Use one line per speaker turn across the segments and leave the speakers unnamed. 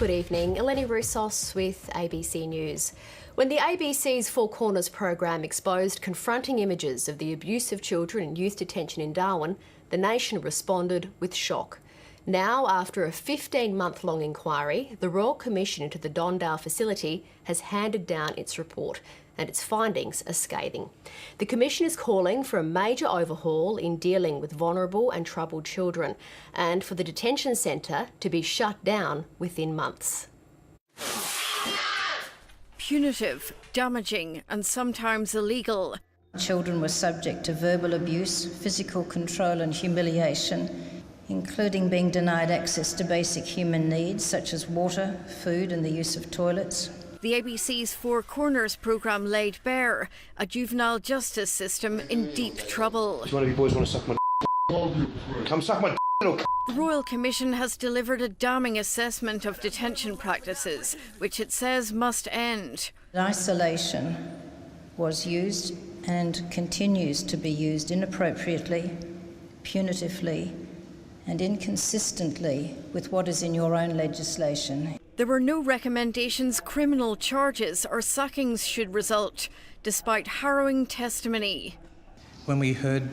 Good evening, Eleni Roussos with ABC News. When the ABC's Four Corners program exposed confronting images of the abuse of children in youth detention in Darwin, the nation responded with shock. Now, after a 15-month-long inquiry, the Royal Commission into the Dondale facility has handed down its report, and its findings are scathing. The Commission is calling for a major overhaul in dealing with vulnerable and troubled children, and for the detention centre to be shut down within months.
Punitive, damaging and sometimes illegal.
Children were subject to verbal abuse, physical control and humiliation, including being denied access to basic human needs such as water, food and the use of toilets.
The ABC's Four Corners programme laid bare a juvenile justice system in deep trouble.
One of you boys want to suck my come suck my
The Royal Commission has delivered a damning assessment of detention practices, which it says must end.
Isolation was used and continues to be used inappropriately, punitively and inconsistently with what is in your own legislation.
There were no recommendations criminal charges or sackings should result, despite harrowing testimony.
When we heard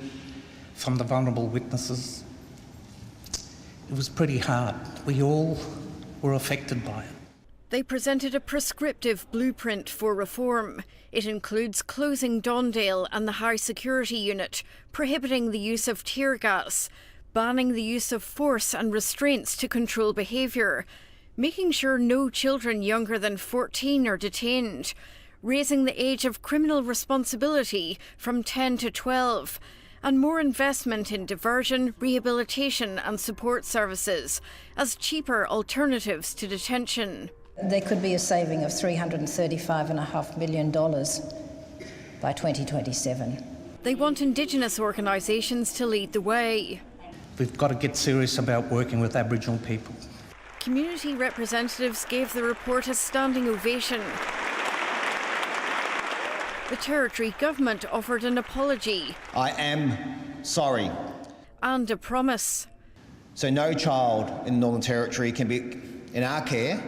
from the vulnerable witnesses, it was pretty hard. We all were affected by it.
They presented a prescriptive blueprint for reform. It includes closing Dondale and the High Security Unit, prohibiting the use of tear gas, banning the use of force and restraints to control behaviour, making sure no children younger than 14 are detained, raising the age of criminal responsibility from 10 to 12, and more investment in diversion, rehabilitation and support services as cheaper alternatives to detention.
There could be a saving of $335.5 million by 2027.
They want Indigenous organisations to lead the way.
We've got to get serious about working with Aboriginal people.
Community representatives gave the report a standing ovation. The Territory Government offered an apology.
I am sorry.
And a promise.
So no child in the Northern Territory can be, in our care,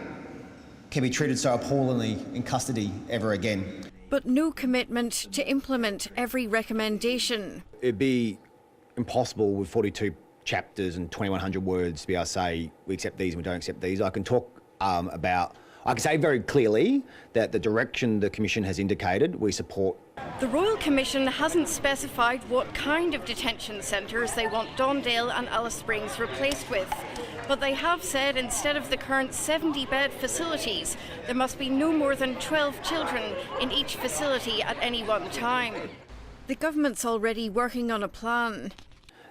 can be treated so appallingly in custody ever again.
But no commitment to implement every recommendation.
It'd be impossible with 42 chapters and 2,100 words to be able to say we accept these and we don't accept these. I can talk I can say very clearly that the direction the Commission has indicated we support.
The Royal Commission hasn't specified what kind of detention centres they want Dondale and Alice Springs replaced with, but they have said instead of the current 70-bed facilities, there must be no more than 12 children in each facility at any one time. The government's already working on a plan.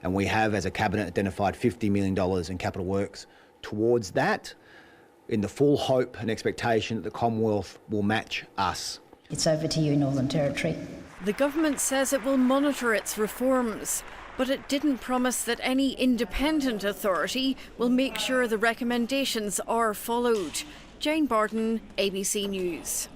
And we have, as a Cabinet, identified $50 million in capital works towards that, in the full hope and expectation that the Commonwealth will match us.
It's over to you, Northern Territory.
The government says it will monitor its reforms, but it didn't promise that any independent authority will make sure the recommendations are followed. Jane Bardon, ABC News.